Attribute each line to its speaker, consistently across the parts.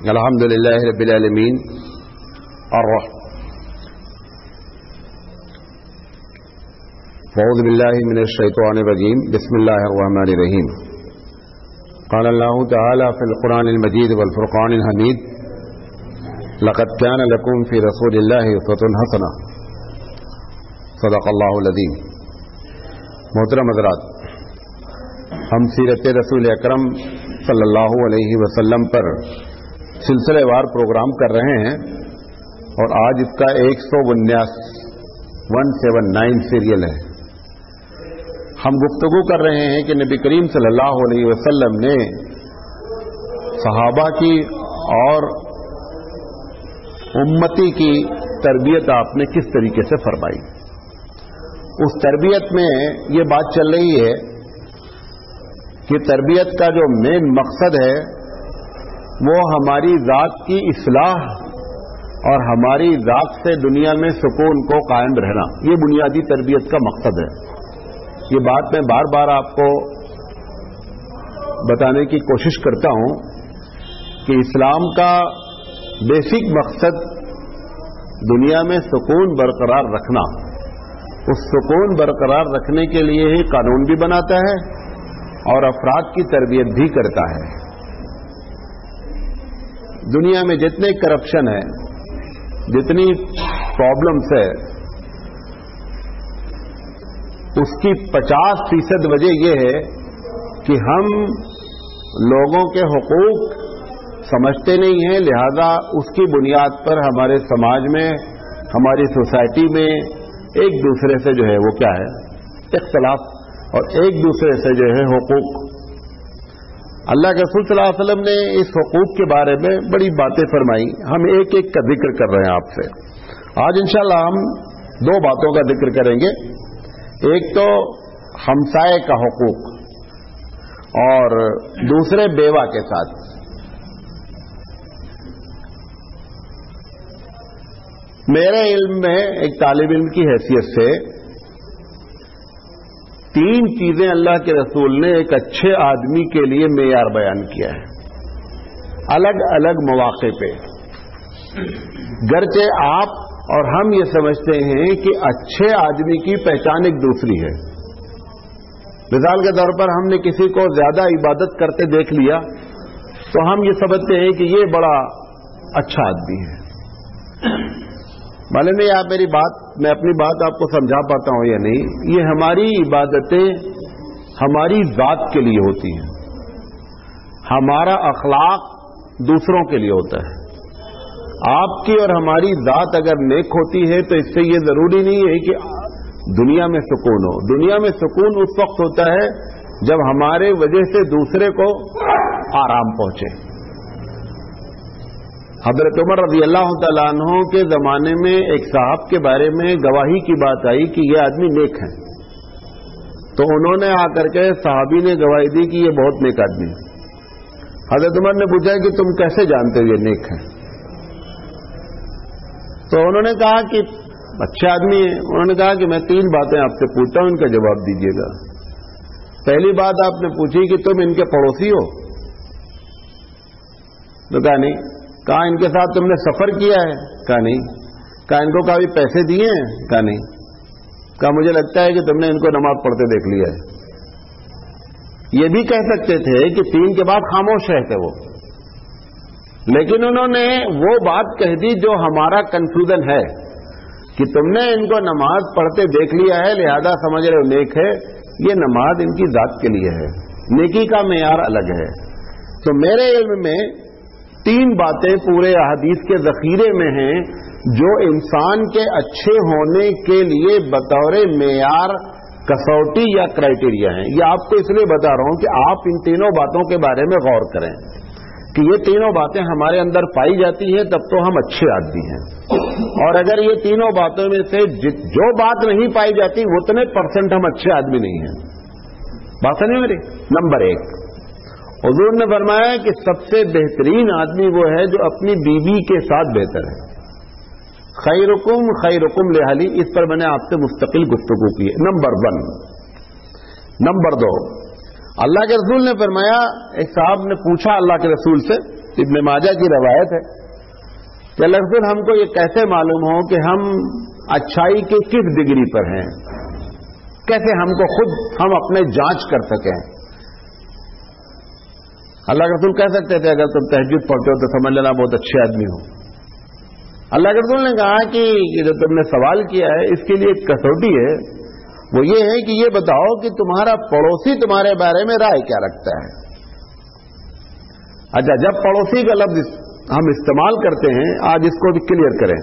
Speaker 1: الحمد للہ رب العالمین اعوذ باللہ من الشیطان الرجیم بسم اللہ الرحمن الرحیم قال اللہ تعالی فی القرآن المجید والفرقان الحمید لقد كان لكم في رسول اللہ اسوۃ حسنہ صدق اللہ العظیم۔ محترم حضرات، ہم سیرت رسول اکرم صلی اللہ علیہ وسلم پر سلسلہ وار پروگرام کر رہے ہیں اور آج اس کا 179 سیریل ہے۔ ہم گفتگو کر رہے ہیں کہ نبی کریم صلی اللہ علیہ وسلم نے صحابہ کی اور امتی کی تربیت آپ نے کس طریقے سے فرمائی۔ اس تربیت میں یہ بات چل رہی ہے کہ تربیت کا جو مین مقصد ہے وہ ہماری ذات کی اصلاح اور ہماری ذات سے دنیا میں سکون کو قائم رہنا، یہ بنیادی تربیت کا مقصد ہے۔ یہ بات میں بار بار آپ کو بتانے کی کوشش کرتا ہوں کہ اسلام کا بیسک مقصد دنیا میں سکون برقرار رکھنا، اس سکون برقرار رکھنے کے لیے ہی قانون بھی بناتا ہے اور افراد کی تربیت بھی کرتا ہے۔ دنیا میں جتنے کرپشن ہے، جتنی پرابلمس ہے، اس کی 50% وجہ یہ ہے کہ ہم لوگوں کے حقوق سمجھتے نہیں ہیں، لہذا اس کی بنیاد پر ہمارے سماج میں، ہماری سوسائٹی میں ایک دوسرے سے جو ہے وہ کیا ہے اختلاف، اور ایک دوسرے سے جو ہے حقوق۔ اللہ کے رسول صلی اللہ علیہ وسلم نے اس حقوق کے بارے میں بڑی باتیں فرمائی، ہم ایک ایک کا ذکر کر رہے ہیں آپ سے۔ آج انشاءاللہ ہم دو باتوں کا ذکر کریں گے، ایک تو ہمسائے کا حقوق اور دوسرے بیوہ کے ساتھ۔ میرے علم میں ایک طالب علم کی حیثیت سے 3 چیزیں اللہ کے رسول نے ایک اچھے آدمی کے لیے معیار بیان کیا ہے، الگ الگ مواقع پہ۔ گرچہ آپ اور ہم یہ سمجھتے ہیں کہ اچھے آدمی کی پہچان ایک دوسری ہے۔ مثال کے طور پر ہم نے کسی کو زیادہ عبادت کرتے دیکھ لیا تو ہم یہ سمجھتے ہیں کہ یہ بڑا اچھا آدمی ہے۔ معلوم نہیں آپ میں اپنی بات آپ کو سمجھا پاتا ہوں یا نہیں۔ یہ ہماری عبادتیں ہماری ذات کے لیے ہوتی ہیں، ہمارا اخلاق دوسروں کے لیے ہوتا ہے۔ آپ کی اور ہماری ذات اگر نیک ہوتی ہے تو اس سے یہ ضروری نہیں ہے کہ دنیا میں سکون ہو۔ دنیا میں سکون اس وقت ہوتا ہے جب ہمارے وجہ سے دوسرے کو آرام پہنچے۔ حضرت عمر رضی اللہ تعالیٰ عنہ کے زمانے میں ایک صاحب کے بارے میں گواہی کی بات آئی کہ یہ آدمی نیک ہے، تو انہوں نے آ کر کے صحابی نے گواہی دی کہ یہ بہت نیک آدمی ہے۔ حضرت عمر نے پوچھا کہ تم کیسے جانتے ہو یہ نیک ہے؟ تو انہوں نے کہا کہ اچھا آدمی ہے۔ انہوں نے کہا کہ میں 3 باتیں آپ سے پوچھتا ہوں، ان کا جواب دیجیے گا۔ پہلی بات آپ نے پوچھی کہ تم ان کے پڑوسی ہو؟ تو کہا نہیں۔ کہا ان کے ساتھ تم نے سفر کیا ہے؟ کہا نہیں۔ کہا ان کو کبھی پیسے دیے ہیں؟ کہا نہیں۔ کہا مجھے لگتا ہے کہ تم نے ان کو نماز پڑھتے دیکھ لیا ہے۔ یہ بھی کہہ سکتے تھے کہ 3 کے بعد خاموش رہتے وہ، لیکن انہوں نے وہ بات کہہ دی جو ہمارا کنفیوژن ہے کہ تم نے ان کو نماز پڑھتے دیکھ لیا ہے لہذا سمجھ رہے ہو نیک ہے۔ یہ نماز ان کی ذات کے لیے ہے، نیکی کا معیار الگ ہے۔ تو میرے علم میں 3 باتیں پورے احادیث کے ذخیرے میں ہیں جو انسان کے اچھے ہونے کے لیے بطور معیار، کسوٹی یا کرائیٹیریا ہیں۔ یہ آپ کو اس لیے بتا رہا ہوں کہ آپ ان 3 باتوں کے بارے میں غور کریں کہ یہ 3 باتیں ہمارے اندر پائی جاتی ہیں تب تو ہم اچھے آدمی ہیں، اور اگر یہ 3 باتوں میں سے جو بات نہیں پائی جاتی اتنے % ہم اچھے آدمی نہیں ہیں۔ بات نہیں میری؟ نمبر 1، حضور نے فرمایا کہ سب سے بہترین آدمی وہ ہے جو اپنی بیوی کے ساتھ بہتر ہے۔ خیرکم خیرکم لأہلی، اس پر میں نے آپ سے مستقل گفتگو کی ہے۔ نمبر 1۔ نمبر 2، اللہ کے رسول نے فرمایا، ایک صاحب نے پوچھا اللہ کے رسول سے، ابن ماجہ کی روایت ہے کہ اللہ کے رسول ہم کو یہ کیسے معلوم ہو کہ ہم اچھائی کے کس ڈگری پر ہیں، کیسے ہم کو خود ہم اپنے جانچ کر سکیں؟ اللہ کے رسول کہہ سکتے تھے اگر تم تہجد پڑھتے ہو تو سمجھ لینا بہت اچھے آدمی ہو۔ اللہ کے رسول نے کہا کہ جو تم نے سوال کیا ہے اس کے لیے ایک کسوٹی ہے، وہ یہ ہے کہ یہ بتاؤ کہ تمہارا پڑوسی تمہارے بارے میں رائے کیا رکھتا ہے۔ اچھا، جب پڑوسی کا لفظ ہم استعمال کرتے ہیں، آج اس کو بھی کلیئر کریں،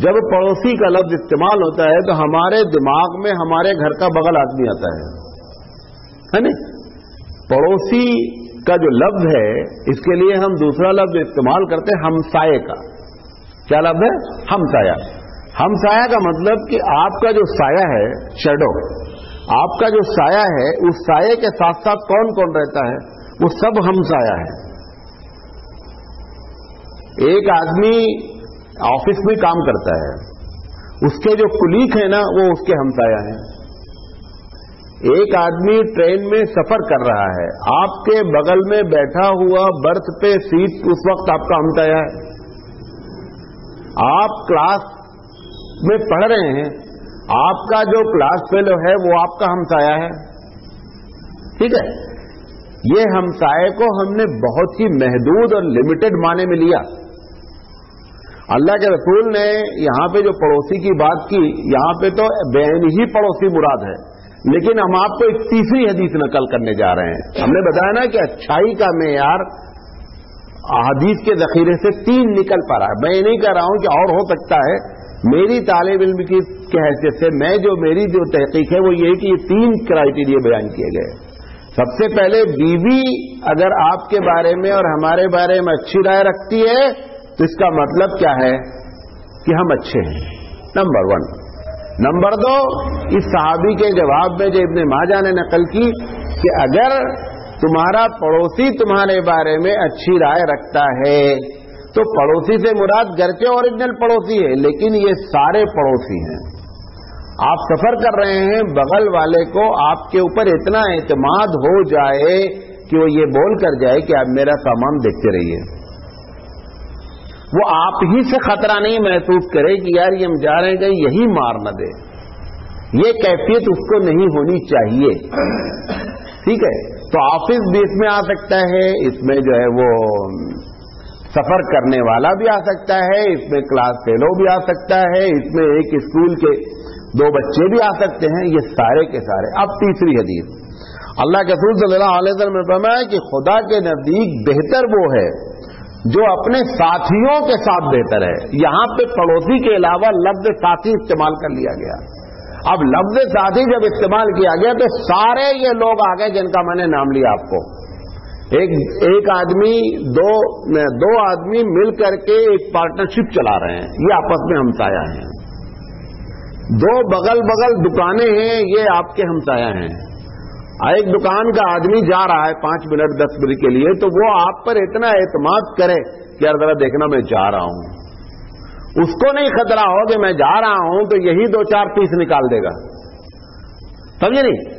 Speaker 1: جب پڑوسی کا لفظ استعمال ہوتا ہے تو ہمارے دماغ میں ہمارے گھر کا بغل آدمی آتا ہے نا؟ پڑوسی کا جو لفظ ہے اس کے لیے ہم دوسرا لفظ استعمال کرتے ہیں ہمسائے کا۔ کیا لفظ ہے؟ ہمسایہ۔ ہمسایہ کا مطلب کہ آپ کا جو سایہ ہے، شیڈو، آپ کا جو سایہ ہے اس سایے کے ساتھ ساتھ کون کون رہتا ہے؟ وہ سب ہمسایہ ہے۔ ایک آدمی آفس میں کام کرتا ہے، اس کے جو کلیگ ہیں نا وہ اس کے ہمسایہ ہیں۔ ایک آدمی ٹرین میں سفر کر رہا ہے، آپ کے بغل میں بیٹھا ہوا برتھ پہ سیٹ اس وقت آپ کا ہمسایہ ہے۔ آپ کلاس میں پڑھ رہے ہیں، آپ کا جو کلاس فیلو ہے وہ آپ کا ہمسایہ ہے۔ ٹھیک ہے، یہ ہمسائے کو ہم نے بہت ہی محدود اور لمیٹڈ معنی میں لیا۔ اللہ کے رسول نے یہاں پہ جو پڑوسی کی بات کی، یہاں پہ تو بین ہی پڑوسی مراد ہے، لیکن ہم آپ کو ایک تیسری حدیث نقل کرنے جا رہے ہیں۔ ہم نے بتایا نا کہ اچھائی کا معیار حدیث کے ذخیرے سے 3 نکل پا رہا ہے۔ میں یہ نہیں کہہ رہا ہوں کہ اور ہو سکتا ہے، میری طالب علم کی حیثیت سے میری جو تحقیق ہے وہ یہ ہے کہ یہ 3 کرائیٹیریا بیان کیے گئے۔ سب سے پہلے بیوی اگر آپ کے بارے میں اور ہمارے بارے میں اچھی رائے رکھتی ہے تو اس کا مطلب کیا ہے کہ ہم اچھے ہیں، نمبر 1۔ نمبر 2، اس صحابی کے جواب میں جو ابن ماجہ نے نقل کی کہ اگر تمہارا پڑوسی تمہارے بارے میں اچھی رائے رکھتا ہے تو پڑوسی سے مراد گھر کے اوریجنل پڑوسی ہے، لیکن یہ سارے پڑوسی ہیں۔ آپ سفر کر رہے ہیں، بغل والے کو آپ کے اوپر اتنا اعتماد ہو جائے کہ وہ یہ بول کر جائے کہ آپ میرا سامان دیکھتے رہیے، وہ آپ ہی سے خطرہ نہیں محسوس کرے کہ یار یہ ہم جا رہے ہیں کہیں یہی مار نہ دے، یہ کیفیت اس کو نہیں ہونی چاہیے۔ ٹھیک ہے، تو آفس بھی اس میں آ سکتا ہے، اس میں جو ہے وہ سفر کرنے والا بھی آ سکتا ہے، اس میں کلاس فیلو بھی آ سکتا ہے، اس میں ایک اسکول کے 2 بچے بھی آ سکتے ہیں، یہ سارے کے سارے۔ اب تیسری حدیث، اللہ کے رسول صلی اللہ علیہ وسلم نے فرمایا کہ خدا کے نزدیک بہتر وہ ہے جو اپنے ساتھیوں کے ساتھ بہتر ہے۔ یہاں پہ پڑوسی کے علاوہ لفظ ساتھی استعمال کر لیا گیا۔ اب لفظ ساتھی جب استعمال کیا گیا تو سارے یہ لوگ آ گئے جن کا میں نے نام لیا آپ کو۔ ایک آدمی، دو آدمی مل کر کے ایک پارٹنرشپ چلا رہے ہیں، یہ آپس میں ہمسایہ ہیں۔ 2 بغل دکانیں ہیں، یہ آپ کے ہمسایہ ہیں۔ ایک دکان کا آدمی جا رہا ہے 5 منٹ 10 منٹ کے لیے تو وہ آپ پر اتنا اعتماد کرے کہ یار ذرا دیکھنا میں جا رہا ہوں، اس کو نہیں خطرہ ہو کہ میں جا رہا ہوں تو یہی 2-4 پیس نکال دے گا، سمجھے نہیں؟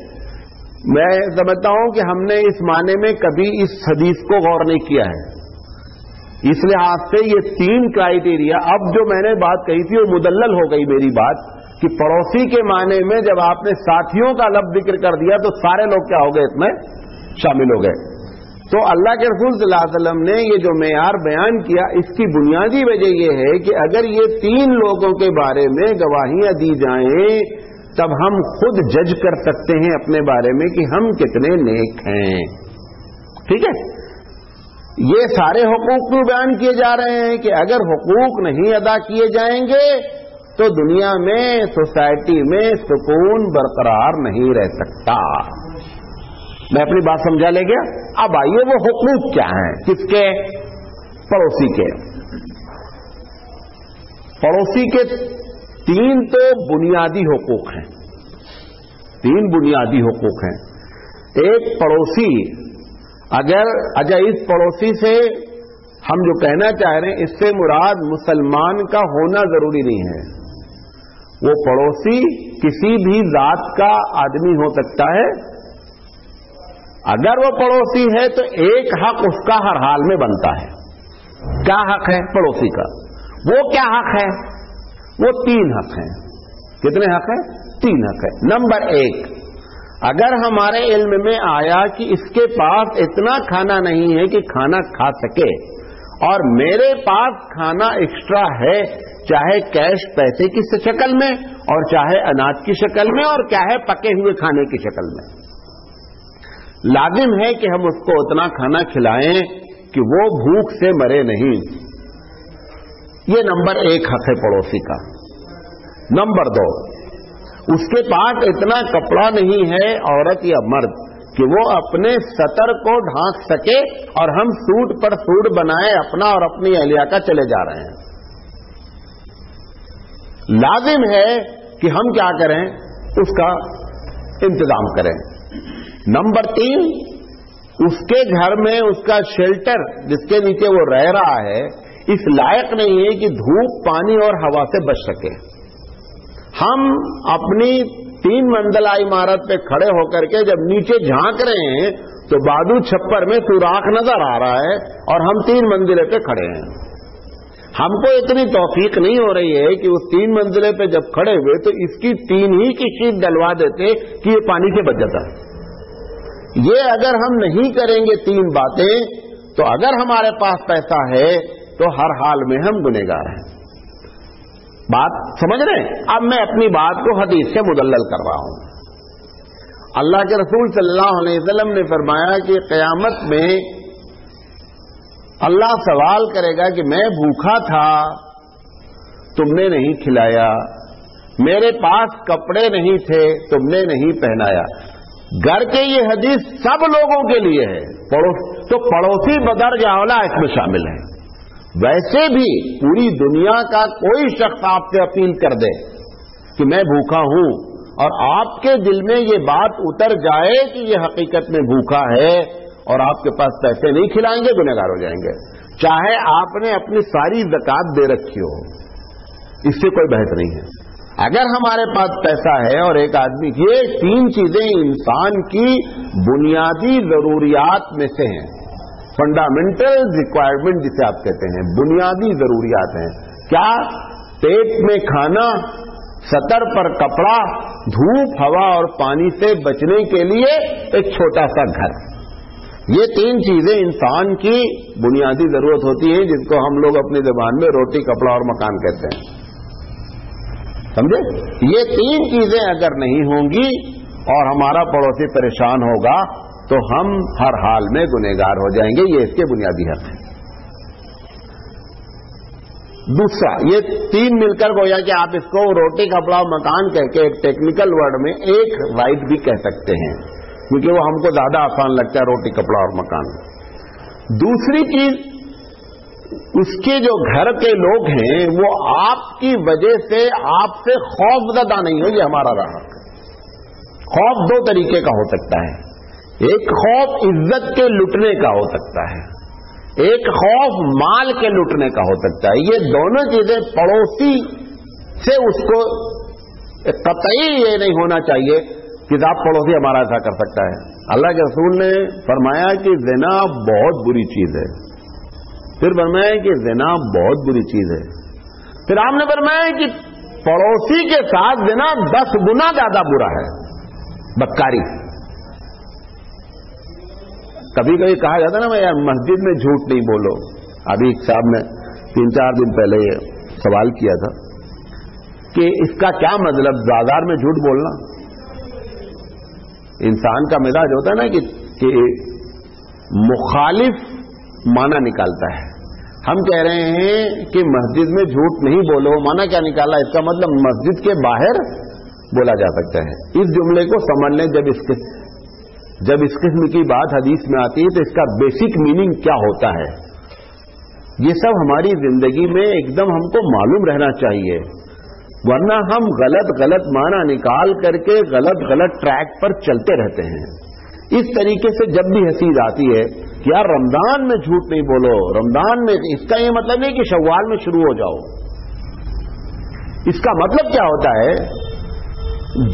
Speaker 1: میں سمجھتا ہوں کہ ہم نے اس معنی میں کبھی اس حدیث کو غور نہیں کیا ہے۔ اس لحاظ سے یہ 3 کرائیٹیریا، اب جو میں نے بات کہی تھی وہ مدلل ہو گئی میری بات کہ پڑوسی کے معنی میں جب آپ نے ساتھیوں کا لفظ ذکر کر دیا تو سارے لوگ کیا ہو گئے، اس میں شامل ہو گئے۔ تو اللہ کے رسول صلی اللہ علیہ وسلم نے یہ جو معیار بیان کیا، اس کی بنیادی وجہ یہ ہے کہ اگر یہ 3 لوگوں کے بارے میں گواہیاں دی جائیں تب ہم خود جج کر سکتے ہیں اپنے بارے میں کہ ہم کتنے نیک ہیں۔ ٹھیک ہے، یہ سارے حقوق بھی بیان کیے جا رہے ہیں کہ اگر حقوق نہیں ادا کیے جائیں گے تو دنیا میں، سوسائٹی میں سکون برقرار نہیں رہ سکتا۔ میں اپنی بات سمجھا لے گیا؟ اب آئیے وہ حقوق کیا ہیں، کس کے؟ پڑوسی کے۔ پڑوسی کے 3 تو بنیادی حقوق ہیں، 3 بنیادی حقوق ہیں۔ ایک پڑوسی اگر اس پڑوسی سے ہم جو کہنا چاہ رہے ہیں اس سے مراد مسلمان کا ہونا ضروری نہیں ہے، وہ پڑوسی کسی بھی ذات کا آدمی ہو سکتا ہے، اگر وہ پڑوسی ہے تو ایک حق اس کا ہر حال میں بنتا ہے. کیا حق ہے پڑوسی کا؟ وہ کیا حق ہے؟ وہ 3 حق ہیں. کتنے حق ہیں؟ 3 حق ہے. نمبر 1، اگر ہمارے علم میں آیا کہ اس کے پاس اتنا کھانا نہیں ہے کہ کھانا کھا سکے اور میرے پاس کھانا ایکسٹرا ہے، چاہے کیش پیسے کی شکل میں اور چاہے اناج کی شکل میں اور چاہے پکے ہوئے کھانے کی شکل میں، لازم ہے کہ ہم اس کو اتنا کھانا کھلائیں کہ وہ بھوک سے مرے نہیں. یہ نمبر 1 حق ہے پڑوسی کا. نمبر 2، اس کے پاس اتنا کپڑا نہیں ہے عورت یا مرد کہ وہ اپنے سطر کو ڈھانک سکے اور ہم سوٹ پر سوٹ بنائے اپنا اور اپنی اہلیہ کا چلے جا رہے ہیں. لازم ہے کہ ہم کیا کریں، اس کا انتظام کریں. نمبر 3، اس کے گھر میں اس کا شیلٹر جس کے نیچے وہ رہ رہا ہے اس لائق نہیں ہے کہ دھوپ پانی اور ہوا سے بچ سکے. ہم اپنی 3 منزلہ عمارت پہ کھڑے ہو کر کے جب نیچے جھانک رہے ہیں تو بادو چھپر میں سوراخ نظر آ رہا ہے اور ہم 3 منزلے پہ کھڑے ہیں. ہم کو اتنی توفیق نہیں ہو رہی ہے کہ اس 3 منزلے پہ جب کھڑے ہوئے تو اس کی 3 ہی کی شیٹ ڈلوا دیتے کہ یہ پانی سے بچ جاتا ہے. یہ اگر ہم نہیں کریں گے 3 باتیں تو اگر ہمارے پاس پیسہ ہے تو ہر حال میں ہم گنہگار ہیں. بات سمجھ رہے ہیں؟ اب میں اپنی بات کو حدیث سے مدلل کر رہا ہوں. اللہ کے رسول صلی اللہ علیہ وسلم نے فرمایا کہ قیامت میں اللہ سوال کرے گا کہ میں بھوکا تھا تم نے نہیں کھلایا، میرے پاس کپڑے نہیں تھے تم نے نہیں پہنایا. گھر کے یہ حدیث سب لوگوں کے لیے ہے، تو پڑوسی بدرجہ اولا اس میں شامل ہے. ویسے بھی پوری دنیا کا کوئی شخص آپ سے اپیل کر دے کہ میں بھوکا ہوں اور آپ کے دل میں یہ بات اتر جائے کہ یہ حقیقت میں بھوکا ہے اور آپ کے پاس پیسے نہیں کھلائیں گے، گنہگار ہو جائیں گے. چاہے آپ نے اپنی ساری زکات دے رکھی ہو، اس سے کوئی بحث نہیں ہے. اگر ہمارے پاس پیسہ ہے اور ایک آدمی، یہ 3 چیزیں انسان کی بنیادی ضروریات میں سے ہیں. فنڈامنٹل ریکوائرمنٹ جسے آپ کہتے ہیں، بنیادی ضروریات ہیں. کیا؟ پیٹ میں کھانا، سطر پر کپڑا، دھوپ ہوا اور پانی سے بچنے کے لیے ایک چھوٹا سا گھر. یہ 3 چیزیں انسان کی بنیادی ضرورت ہوتی ہیں، جس کو ہم لوگ اپنی زبان میں روٹی کپڑا اور مکان کہتے ہیں. سمجھے؟ یہ 3 چیزیں اگر نہیں ہوں گی اور ہمارا پڑوسی پریشان ہوگا تو ہم ہر حال میں گنہگار ہو جائیں گے. یہ اس کے بنیادی حق ہیں. دوسرا، یہ 3 مل کر گویا کہ آپ اس کو روٹی کپڑا مکان کہہ کے ایک ٹیکنیکل ورڈ میں ایک رائٹ بھی کہہ سکتے ہیں، کیونکہ وہ ہم کو زیادہ آسان لگتا ہے روٹی کپڑا اور مکان. دوسری چیز، اس کے جو گھر کے لوگ ہیں وہ آپ کی وجہ سے آپ سے خوف زدہ نہیں ہو. یہ ہمارا رہا. خوف 2 طریقے کا ہو سکتا ہے. ایک خوف عزت کے لٹنے کا ہو سکتا ہے، ایک خوف مال کے لٹنے کا ہو سکتا ہے. یہ دونوں چیزیں پڑوسی سے اس کو قطعی یہ نہیں ہونا چاہیے کہ آپ پڑوسی ہمارا ایسا کر سکتا ہے. اللہ کے رسول نے فرمایا کہ زنا بہت بری چیز ہے. پھر فرمایا کہ زنا بہت بری چیز ہے. پھر آپ نے فرمایا کہ پڑوسی کے ساتھ زنا 10 گنا زیادہ برا ہے. بدکاری. کبھی کبھی کہا جاتا نا میں مسجد میں جھوٹ نہیں بولو. ابھی ایک صاحب نے 3-4 دن پہلے یہ سوال کیا تھا کہ اس کا کیا مطلب بازار میں جھوٹ بولنا. انسان کا مزاج ہوتا ہے نا کہ مخالف معنی نکالتا ہے. ہم کہہ رہے ہیں کہ مسجد میں جھوٹ نہیں بولو، معنی کیا نکالا؟ اس کا مطلب مسجد کے باہر بولا جا سکتا ہے. اس جملے کو سمجھ لیں. جب اس قسم کی بات حدیث میں آتی ہے تو اس کا بیسک میننگ کیا ہوتا ہے، یہ سب ہماری زندگی میں ایک دم ہم کو معلوم رہنا چاہیے، ورنہ ہم غلط معنی نکال کر کے غلط ٹریک پر چلتے رہتے ہیں. اس طریقے سے جب بھی حدیث آتی ہے کہ یار رمضان میں جھوٹ نہیں بولو، رمضان میں، اس کا یہ مطلب نہیں کہ شوال میں شروع ہو جاؤ. اس کا مطلب کیا ہوتا ہے؟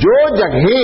Speaker 1: جو جگہیں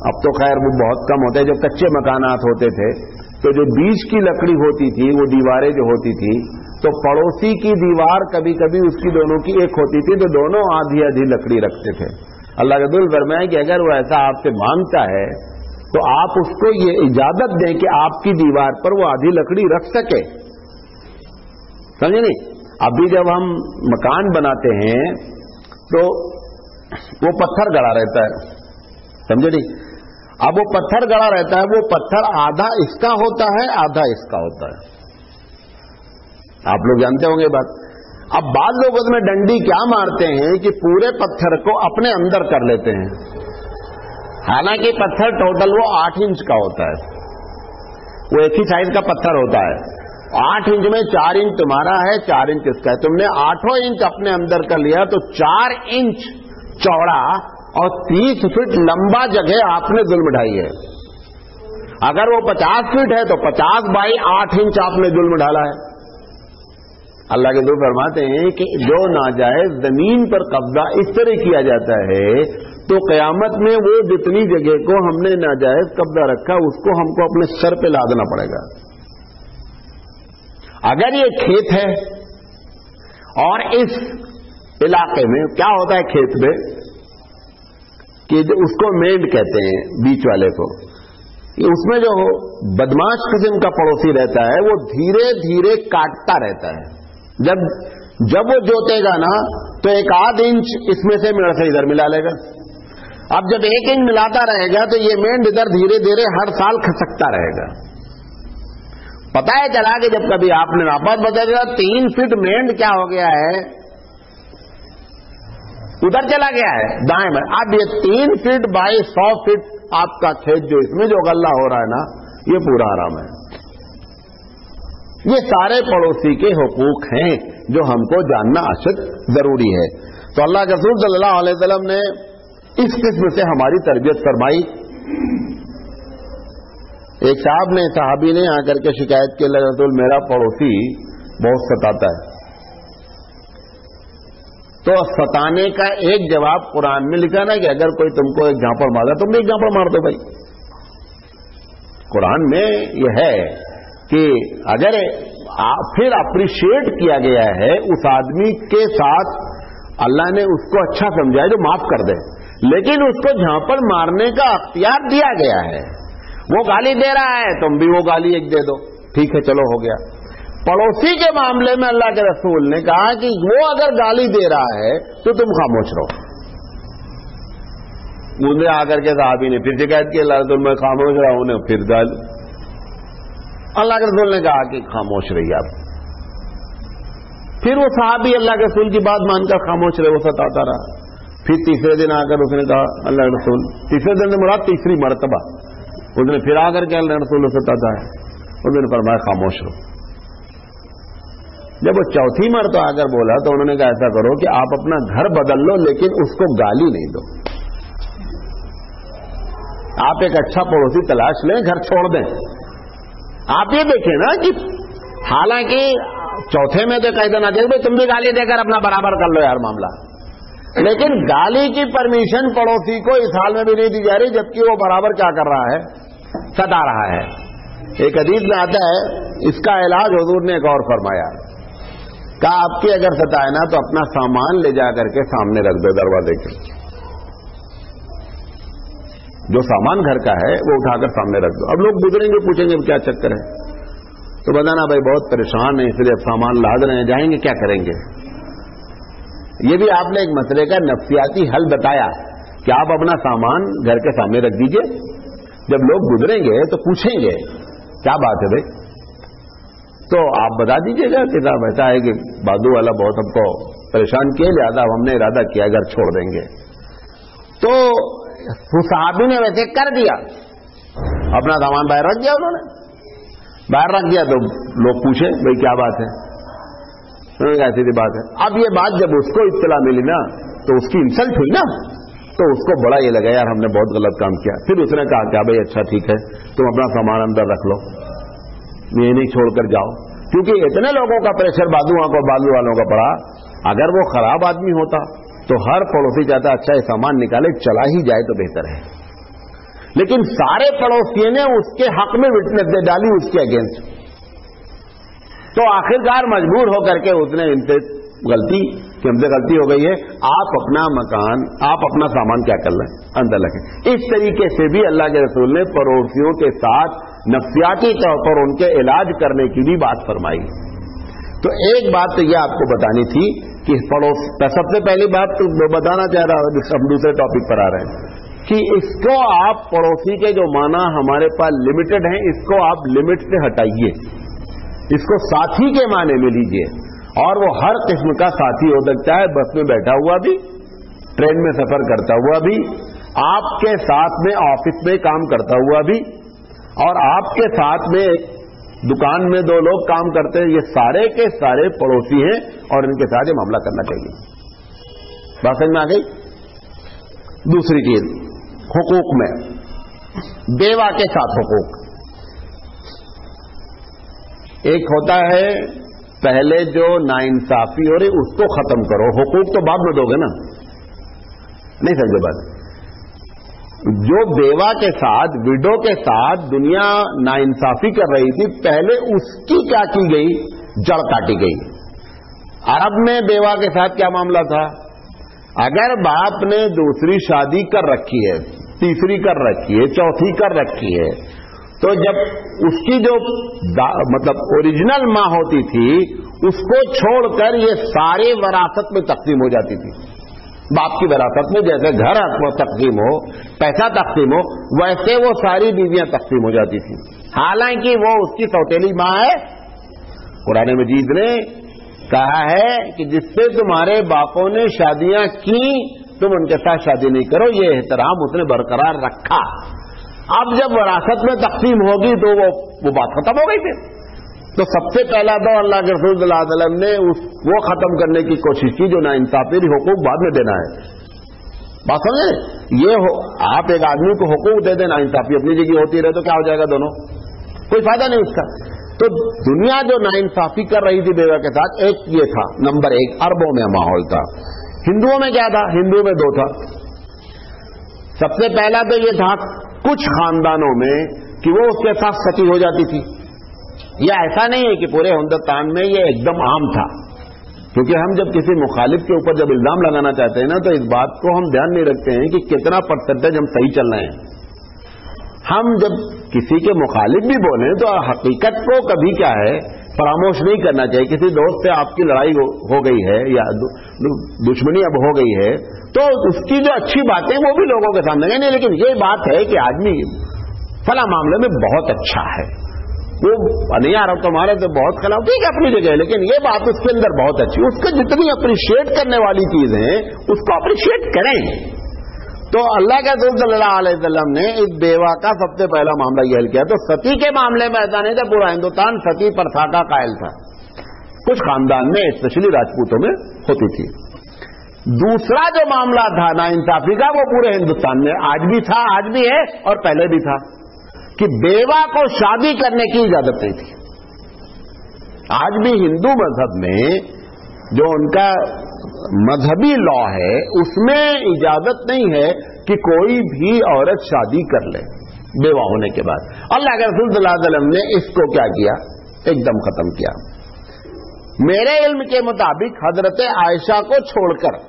Speaker 1: اب تو خیر وہ بہت کم ہوتے ہیں. جو کچے مکانات ہوتے تھے تو جو بیچ کی لکڑی ہوتی تھی, وہ دیواریں جو ہوتی تھی, تو پڑوسی کی دیوار کبھی کبھی اس کی دونوں کی ایک ہوتی تھی, تو دونوں آدھی آدھی لکڑی رکھتے تھے. اللہ کے رسول فرمایا کہ اگر وہ ایسا آپ سے مانگتا ہے تو آپ اس کو یہ اجازت دیں کہ آپ کی دیوار پر وہ آدھی لکڑی رکھ سکے. سمجھے نہیں؟ ابھی جب ہم مکان بناتے ہیں تو وہ پتھر گڑا رہتا ہے, سمجھے نہیں؟ اب وہ پتھر گڑا رہتا ہے, وہ پتھر آدھا اس کا ہوتا ہے آدھا اس کا ہوتا ہے. آپ لوگ جانتے ہوں گے بات. اب بعض لوگ اس میں ڈنڈی کیا مارتے ہیں کہ پورے پتھر کو اپنے اندر کر لیتے ہیں, حالانکہ پتھر ٹوٹل وہ 8 انچ کا ہوتا ہے. وہ ایک ہی سائز کا پتھر ہوتا ہے. 8 انچ میں 4 انچ تمہارا ہے, 4 انچ اس کا ہے. تم نے 8 انچ اپنے اندر کر لیا تو 4 انچ چوڑا اور 30 فٹ لمبا جگہ آپ نے ظلم ڈھائی ہے. اگر وہ 50 فٹ ہے تو 50 بائی 8 انچ آپ نے ظلم ڈالا ہے. اللہ کے دو فرماتے ہیں کہ جو ناجائز زمین پر قبضہ اس طرح کیا جاتا ہے تو قیامت میں وہ جتنی جگہ کو ہم نے ناجائز قبضہ رکھا اس کو ہم کو اپنے سر پہ لادنا پڑے گا. اگر یہ کھیت ہے اور اس علاقے میں کیا ہوتا ہے کھیت میں کہ اس کو مینڈ کہتے ہیں بیچ والے کو, اس میں جو بدماش قسم کا پڑوسی رہتا ہے وہ دھیرے دھیرے کاٹتا رہتا ہے. جب وہ جوتے گا نا تو 1 انچ اس میں سے میڑ سے ادھر ملا لے گا. اب جب 1 انچ ملاتا رہے گا تو یہ مینڈ ادھر دھیرے دھیرے ہر سال کھسکتا رہے گا. پتہ ہے چلا کہ جب کبھی آپ نے ناپا بتا دیا 3 فٹ مینڈ کیا ہو گیا ہے, ادھر چلا گیا ہے دائیں میں. اب یہ 3 فٹ بائی 100 فٹ آپ کا کھیت جو اس میں جو غلہ ہو رہا ہے نا, یہ پورا حرام ہے. یہ سارے پڑوسی کے حقوق ہیں جو ہم کو جاننا اشد ضروری ہے. تو اللہ کے رسول صلی اللہ علیہ وسلم نے اس قسم سے ہماری تربیت فرمائی. ایک صحابی نے آ کر کے شکایت کی, اللہ کے رسول میرا پڑوسی بہت ستاتا ہے. تو ستانے کا ایک جواب قرآن میں لکھا نا کہ اگر کوئی تم کو ایک جھانپڑ مارا تم بھی ایک جھانپڑ مار دو. بھائی قرآن میں یہ ہے کہ اگر پھر اپریشیٹ کیا گیا ہے اس آدمی کے ساتھ, اللہ نے اس کو اچھا سمجھا ہے جو معاف کر دے, لیکن اس کو جھانپڑ مارنے کا اختیار دیا گیا ہے. وہ گالی دے رہا ہے تم بھی وہ گالی ایک دے دو, ٹھیک ہے چلو ہو گیا. پڑوسی کے معاملے میں اللہ کے رسول نے کہا کہ وہ اگر گالی دے رہا ہے تو تم خاموش رہو. مجھے آ کر کے صحابی نے پھر شکایت کی, اللہ رسول میں خاموش رہا ہوں, پھر گالی. اللہ کے رسول نے کہا کہ خاموش رہیے آپ. پھر وہ صحابی اللہ کے رسول کی بات مان کر خاموش رہے, وہ ستاتا رہا. پھر تیسرے دن آ کر اس نے کہا, اللہ کے رسول, تیسرے دن سے مراد تیسری مرتبہ اس نے پھر آ کر کے اللہ کے رسول ستاتا ہے, اس نے فرمایا خاموش رہو. جب وہ چوتھی مرتبہ آ کر بولا تو انہوں نے کہا ایسا کرو کہ آپ اپنا گھر بدل لو لیکن اس کو گالی نہیں دو. آپ ایک اچھا پڑوسی تلاش لیں, گھر چھوڑ دیں. آپ یہ دیکھیں نا کہ حالانکہ چوتھے میں تو کہہ دینا چاہیے بھائی تم بھی گالی دے کر اپنا برابر کر لو یار معاملہ, لیکن گالی کی پرمیشن پڑوسی کو اس حال میں بھی نہیں دی جا رہی جبکہ وہ برابر کیا کر رہا ہے, ستا رہا ہے. ایک حدیث میں آتا ہے اس کا علاج حضور نے ایک اور فرمایا, کہا آپ کی اگر ستائے نا تو اپنا سامان لے جا کر کے سامنے رکھ دو دروازے کے, جو سامان گھر کا ہے وہ اٹھا کر سامنے رکھ دو. اب لوگ گزریں گے پوچھیں گے کیا چکر ہے, تو بتانا بھائی بہت پریشان ہیں اس لیے اب سامان لاد رہے ہیں, جائیں گے کیا کریں گے. یہ بھی آپ نے ایک مسئلے کا نفسیاتی حل بتایا کہ آپ اپنا سامان گھر کے سامنے رکھ دیجئے, جب لوگ گزریں گے تو پوچھیں گے کیا بات ہے بھائی, تو آپ بتا دیجئے گا کہ صاحب ایسا ہے کہ بادو والا بہت ہم کو پریشان کیے, لہٰذا ہم نے ارادہ کیا گھر چھوڑ دیں گے. تو صحابی نے ویسے کر دیا, اپنا سامان باہر رکھ دیا, انہوں نے باہر رکھ دیا. تو لوگ پوچھے بھائی کیا بات ہے, ایسی سی بات ہے. اب یہ بات جب اس کو اطلاع ملی نا تو اس کی انسلٹ ہوئی نا, تو اس کو بڑا یہ لگا یار ہم نے بہت غلط کام کیا. پھر اس نے کہا کہ بھائی اچھا ٹھیک ہے تم اپنا سامان اندر رکھ لو, یہ نہیں چھوڑ کر جاؤ. کیونکہ اتنے لوگوں کا پریشر بازو والوں کا پڑا, اگر وہ خراب آدمی ہوتا تو ہر پڑوسی چاہتا اچھا یہ سامان نکالے چلا ہی جائے تو بہتر ہے. لیکن سارے پڑوسیوں نے اس کے حق میں وٹنس دے ڈالی اس کے اگینسٹ. تو آخرکار مجبور ہو کر کے اس نے ان سے غلطی کہ ہم سے غلطی ہو گئی ہے, آپ اپنا مکان, آپ اپنا سامان کیا کر لیں, اندر رکھیں. اس طریقے سے بھی اللہ کے رسول نے پڑوسیوں کے ساتھ نفسیاتی طور پر ان کے علاج کرنے کی بھی بات فرمائی. تو ایک بات تو یہ آپ کو بتانی تھی کہ پڑوس, سب سے پہلی بات تو بتانا چاہ رہا ہوں, ہم دوسرے ٹاپک پر آ رہے ہیں کہ اس کو آپ پڑوسی کے جو معنی ہمارے پاس لمیٹڈ ہیں, اس کو آپ لمٹ سے ہٹائیے, اس کو ساتھی کے معنی میں لیجئے. اور وہ ہر قسم کا ساتھی ہو سکتا ہے, بس میں بیٹھا ہوا بھی, ٹرین میں سفر کرتا ہوا بھی, آپ کے ساتھ میں آفس میں کام کرتا ہوا بھی, اور آپ کے ساتھ میں دکان میں 2 لوگ کام کرتے ہیں, یہ سارے کے سارے پڑوسی ہیں اور ان کے ساتھ یہ معاملہ کرنا چاہیے. بات سمجھ میں آ گئی. دوسری چیز حقوق میں بیوہ کے ساتھ حقوق. ایک ہوتا ہے پہلے جو ناانصافی ہو رہی اس کو ختم کرو, حقوق تو بعد میں دو گے نا, نہیں سمجھے بات. جو بیوہ کے ساتھ, وڈو کے ساتھ دنیا ناانصافی کر رہی تھی, پہلے اس کی کیا کی گئی, جڑ کاٹی گئی. عرب میں بیوہ کے ساتھ کیا معاملہ تھا, اگر باپ نے دوسری شادی کر رکھی ہے, تیسری کر رکھی ہے, چوتھی کر رکھی ہے, تو جب اس کی جو مطلب اوریجنل ماں ہوتی تھی اس کو چھوڑ کر یہ سارے وراثت میں تقسیم ہو جاتی تھی. باپ کی وراثت میں جیسے گھر تقسیم ہو, پیسہ تقسیم ہو, ویسے وہ ساری بیویاں تقسیم ہو جاتی تھیں. حالانکہ وہ اس کی سوتیلی ماں ہے. قرآن مجید نے کہا ہے کہ جس سے تمہارے باپوں نے شادیاں کی تم ان کے ساتھ شادی نہیں کرو. یہ احترام اس نے برقرار رکھا. اب جب وراثت میں تقسیم ہوگی تو وہ بات ختم ہو گئی. پھر تو سب سے پہلا تو اللہ کے رسول صلی اللہ علیہ وسلم نے وہ ختم کرنے کی کوشش کی جو ناانصافی حقوق بعد میں دینا ہے. بات سمجھے, یہ آپ ایک آدمی کو حقوق دے دیں, ناانصافی اپنی جگہ ہوتی رہے تو کیا ہو جائے گا, دونوں کوئی فائدہ نہیں اس کا. تو دنیا جو ناانصافی کر رہی تھی بیوہ کے ساتھ, ایک یہ تھا نمبر 1 عربوں میں ماحول تھا. ہندوؤں میں کیا تھا, ہندوؤں میں 2 تھا. سب سے پہلا تو یہ تھا کچھ خاندانوں میں کہ وہ اس کے ساتھ ستی ہو جاتی تھی. یہ ایسا نہیں ہے کہ پورے ہندوستان میں یہ ایک دم عام تھا, کیونکہ ہم جب کسی مخالف کے اوپر جب الزام لگانا چاہتے ہیں نا تو اس بات کو ہم دھیان نہیں رکھتے ہیں کہ کتنا پرسنٹیج ہم صحیح چل رہے ہیں. ہم جب کسی کے مخالف بھی بولیں تو حقیقت کو کبھی کیا ہے فراموش نہیں کرنا چاہیے. کسی دوست سے آپ کی لڑائی ہو گئی ہے یا دشمنی اب ہو گئی ہے تو اس کی جو اچھی باتیں وہ بھی لوگوں کے سامنے نہیں, لیکن یہ بات ہے کہ آدمی فلاں معاملے میں بہت اچھا ہے, وہ نہیں آ رہا تمہارے تو بہت خلاف, ٹھیک ہے اپنی جگہ, لیکن یہ بات اس کے اندر بہت اچھی, اس کو جتنی اپریشیٹ کرنے والی چیزیں اس کو اپریشیٹ کریں. تو اللہ کے رسول صلی اللہ علیہ وسلم نے اس بیوہ کا سب سے پہلا معاملہ یہ حل کیا. تو ستی کے معاملے میں ایسا نہیں تھا, پورا ہندوستان ستی پرتھا کا قائل تھا. کچھ خاندان میں اسپیشلی راجپوتوں میں ہوتی تھی. دوسرا جو معاملہ تھا ناانصافی کا وہ پورے ہندوستان میں آج بھی تھا, آج بھی ہے اور پہلے بھی تھا, کہ بیوہ کو شادی کرنے کی اجازت نہیں تھی. آج بھی ہندو مذہب میں جو ان کا مذہبی لا ہے اس میں اجازت نہیں ہے کہ کوئی بھی عورت شادی کر لے بیوہ ہونے کے بعد. اللہ کے رسول صلی اللہ علیہ وسلم نے اس کو کیا کیا, ایک دم ختم کیا. میرے علم کے مطابق حضرت عائشہ کو چھوڑ کر,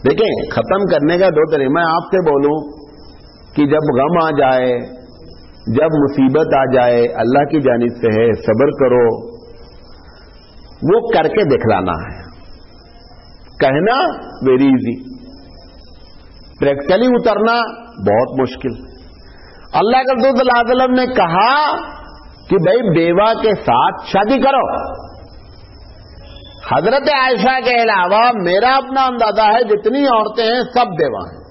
Speaker 1: دیکھیں ختم کرنے کا 2 طریقے. میں آپ سے بولوں کہ جب غم آ جائے, جب مصیبت آ جائے, اللہ کی جانب سے ہے, صبر کرو, وہ کر کے دکھلانا ہے. کہنا ویری ایزی, پریکٹیکلی اترنا بہت مشکل. اللہ کے رسول صلی اللہ علیہ وسلم نے کہا کہ بھائی بیوہ کے ساتھ شادی کرو. حضرت عائشہ کے علاوہ میرا اپنا اندازہ ہے جتنی عورتیں ہیں سب بیوہ ہیں,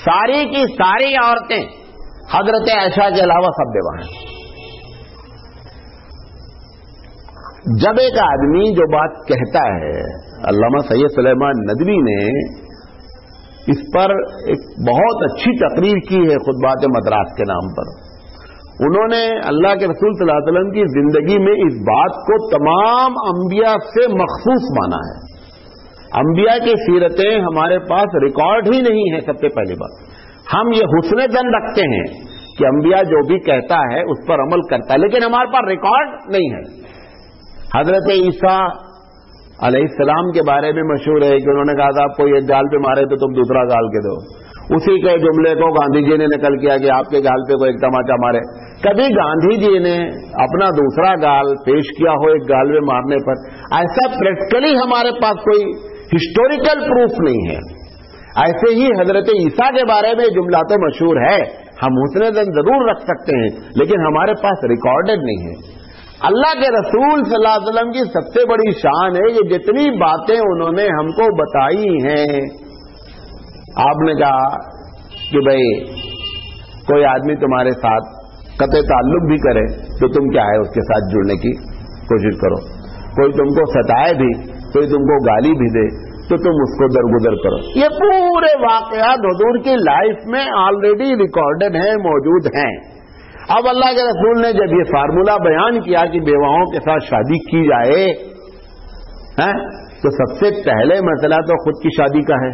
Speaker 1: ساری کی ساری عورتیں حضرت عائشہ کے علاوہ سب بیوہ ہیں. جب ایک آدمی جو بات کہتا ہے, علامہ سید سلیمان ندوی نے اس پر ایک بہت اچھی تقریر کی ہے خطبات مدراس کے نام پر. انہوں نے اللہ کے رسول صلی اللہ علیہ وسلم کی زندگی میں اس بات کو تمام انبیاء سے مخصوص مانا ہے. انبیاء کی سیرتیں ہمارے پاس ریکارڈ ہی نہیں ہے. سب سے پہلی بات, ہم یہ حسن ظن رکھتے ہیں کہ انبیاء جو بھی کہتا ہے اس پر عمل کرتا ہے، لیکن ہمارے پاس ریکارڈ نہیں ہے. حضرت عیسیٰ علیہ السلام کے بارے میں مشہور ہے کہ انہوں نے کہا تھا آپ کو ایک گال پہ مارے تو تم دوسرا گال کے دو. اسی کے جملے کو گاندھی جی نے نقل کیا کہ آپ کے گال پہ کوئی ایک تماچا مارے. کبھی گاندھی جی نے اپنا دوسرا گال پیش کیا ہو ایک گال پہ مارنے پر؟ ایسا پریکٹیکلی ہمارے پاس کوئی ہسٹوریکل پروف نہیں ہے. ایسے ہی حضرت عیسیٰ کے بارے میں جملہ تو مشہور ہے، ہم حسن ظن ضرور رکھ سکتے ہیں لیکن ہمارے پاس ریکارڈڈ نہیں ہے. اللہ کے رسول صلی اللہ علیہ وسلم کی سب سے بڑی شان ہے کہ جتنی باتیں انہوں نے ہم کو بتائی ہیں. آپ نے کہا کہ بھئی کوئی آدمی تمہارے ساتھ قطع تعلق بھی کرے تو تم کیا ہے اس کے ساتھ جڑنے کی کوشش کرو. کوئی تم کو ستائے بھی، کوئی تم کو گالی بھی دے تو تم اس کو درگزر کرو. یہ پورے واقعات حضور کی لائف میں آلریڈی ریکارڈڈ ہیں، موجود ہیں. اب اللہ کے رسول نے جب یہ فارمولہ بیان کیا کہ بیواؤں کے ساتھ شادی کی جائے تو سب سے پہلے مسئلہ تو خود کی شادی کا ہے.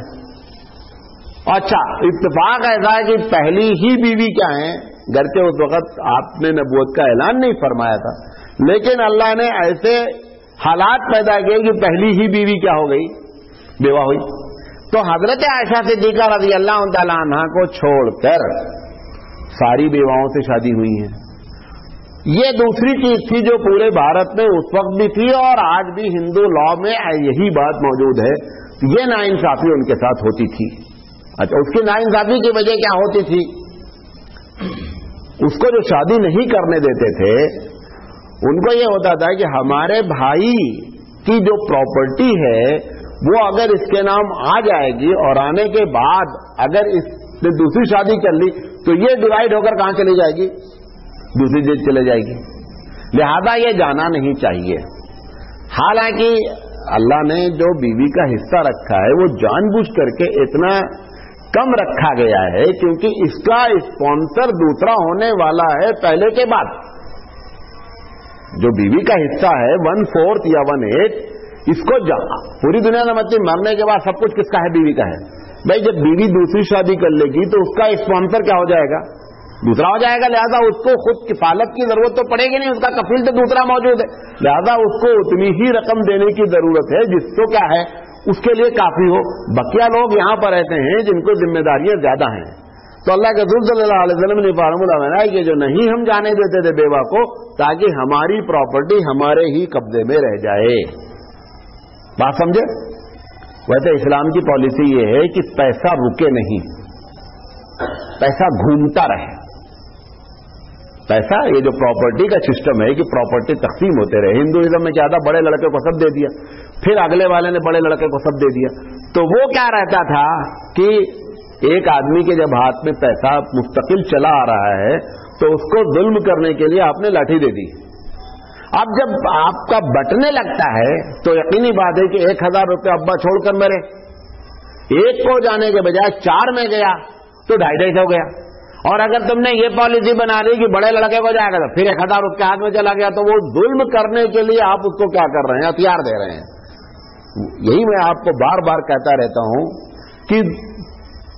Speaker 1: اچھا، اتفاق ایسا ہے کہ پہلی ہی بیوی کیا ہے، گرچہ اس وقت آپ نے نبوت کا اعلان نہیں فرمایا تھا لیکن اللہ نے ایسے حالات پیدا کیے کہ پہلی ہی بیوی کیا ہو گئی، بیوہ ہوئی. تو حضرت عائشہ صدیقہ رضی اللہ تعالی عنہا کو چھوڑ کر ساری بیواؤں سے شادی ہوئی ہے. یہ دوسری چیز تھی جو پورے بھارت میں اس وقت بھی تھی اور آج بھی ہندو لا میں یہی بات موجود ہے. یہ ناانصافی ان کے ساتھ ہوتی تھی. اچھا، اس کی ناانصافی کی وجہ کیا ہوتی تھی؟ اس کو جو شادی نہیں کرنے دیتے تھے ان کو یہ ہوتا تھا کہ ہمارے بھائی کی جو پراپرٹی ہے وہ اگر اس کے نام آ جائے گی اور آنے کے بعد اگر اس نے دوسری شادی کر لی تو یہ ڈیوائڈ ہو کر کہاں چلی جائے گی؟ دوسری جگہ چلے جائے گی. لہذا یہ جانا نہیں چاہیے. حالانکہ اللہ نے جو بیوی کا حصہ رکھا ہے وہ جان بوجھ کر کے اتنا کم رکھا گیا ہے کیونکہ اس کا اسپانسر دوسرا ہونے والا ہے پہلے کے بعد. جو بیوی کا حصہ ہے 1/4 یا 1/8 اس کو پوری دنیا سمجھتی مرنے کے بعد سب کچھ کس کا ہے؟ بیوی کا ہے. بھائی جب بیوی دوسری شادی کر لے گی تو اس کا اسپانسر کیا ہو جائے گا؟ دوسرا ہو جائے گا. لہذا اس کو خود کفالت کی ضرورت تو پڑے گی نہیں، اس کا کفیل تو دوسرا موجود ہے. لہذا اس کو اتنی ہی رقم دینے کی ضرورت ہے جس کو کیا ہے اس کے لیے کافی ہو. بقیہ لوگ یہاں پر رہتے ہیں جن کو ذمہ داریاں زیادہ ہیں. تو اللہ کے رسول صلی اللہ علیہ وسلم نے فارمولہ بنایا کہ جو نہیں ہم جانے دیتے تھے بیوہ کو تاکہ ہماری پراپرٹی ہمارے ہی قبضے میں رہ جائے. بات سمجھے؟ ویسے اسلام کی پالیسی یہ ہے کہ پیسہ رکے نہیں، پیسہ گھومتا رہے. پیسہ یہ جو پراپرٹی کا سسٹم ہے کہ پراپرٹی تقسیم ہوتے رہے. ہندوازم میں کیا تھا؟ بڑے لڑکے کو سب دے دیا، پھر اگلے والے نے بڑے لڑکے کو سب دے دیا. تو وہ کیا رہتا تھا کہ ایک آدمی کے جب ہاتھ میں پیسہ مستقل چلا آ رہا ہے تو اس کو ظلم کرنے کے لیے آپ نے لاٹھی دے دی. اب جب آپ کا بٹنے لگتا ہے تو یقینی بات ہے کہ 1000 روپے ابا چھوڑ کر میرے ایک کو جانے کے بجائے 4 میں گیا تو 250 ہو گیا. اور اگر تم نے یہ پالیسی بنا لی کہ بڑے لڑکے کو جائے گا تو پھر 1000 اس کے ہاتھ میں چلا گیا تو وہ ظلم کرنے کے لیے آپ اس کو کیا کر رہے ہیں؟ ہتھیار دے رہے ہیں. یہی میں آپ کو بار بار کہتا رہتا ہوں کہ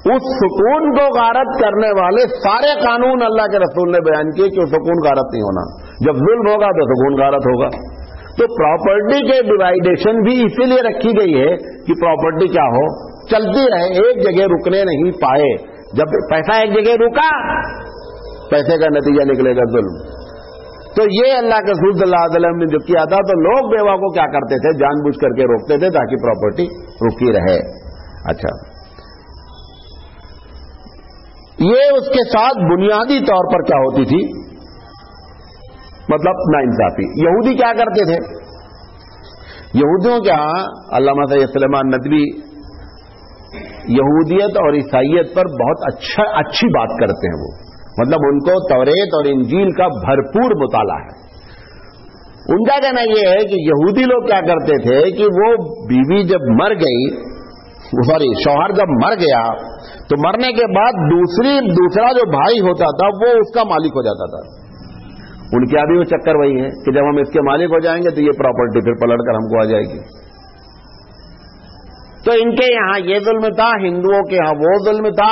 Speaker 1: اس سکون کو غارت کرنے والے سارے قانون اللہ کے رسول نے بیان کیے کہ سکون غارت نہیں ہونا. جب ظلم ہوگا تو سکون غارت ہوگا. تو پراپرٹی کے ڈیوائیڈیشن بھی اسی لیے رکھی گئی ہے کہ پراپرٹی کیا ہو، چلتی رہے، ایک جگہ رکنے نہیں پائے. جب پیسہ ایک جگہ رکا پیسے کا نتیجہ نکلے گا ظلم. تو یہ اللہ کے رسول صلی اللہ علیہ وسلم نے جو کیا تھا تو لوگ بیوہ کو کیا کرتے تھے؟ جان بوجھ کر کے روکتے تھے تاکہ پراپرٹی رکی رہے. اچھا، یہ اس کے ساتھ بنیادی طور پر کیا ہوتی تھی؟ مطلب ناانصافی. یہودی کیا کرتے تھے؟ یہودیوں کے ہاں علامہ سید سلیمان ندوی یہودیت اور عیسائیت پر بہت اچھی بات کرتے ہیں. وہ مطلب ان کو توریت اور انجیل کا بھرپور مطالعہ ہے. ان کا کہنا یہ ہے کہ یہودی لوگ کیا کرتے تھے کہ وہ بیوی جب مر گئی، شوہر جب مر گیا تو مرنے کے بعد دوسرا جو بھائی ہوتا تھا وہ اس کا مالک ہو جاتا تھا. ان کے بھی وہ چکر وہی ہے کہ جب ہم اس کے مالک ہو جائیں گے تو یہ پراپرٹی پھر پلٹ کر ہم کو آ جائے گی. تو ان کے یہاں یہ ظلم تھا، ہندوؤں کے یہاں وہ ظلم تھا.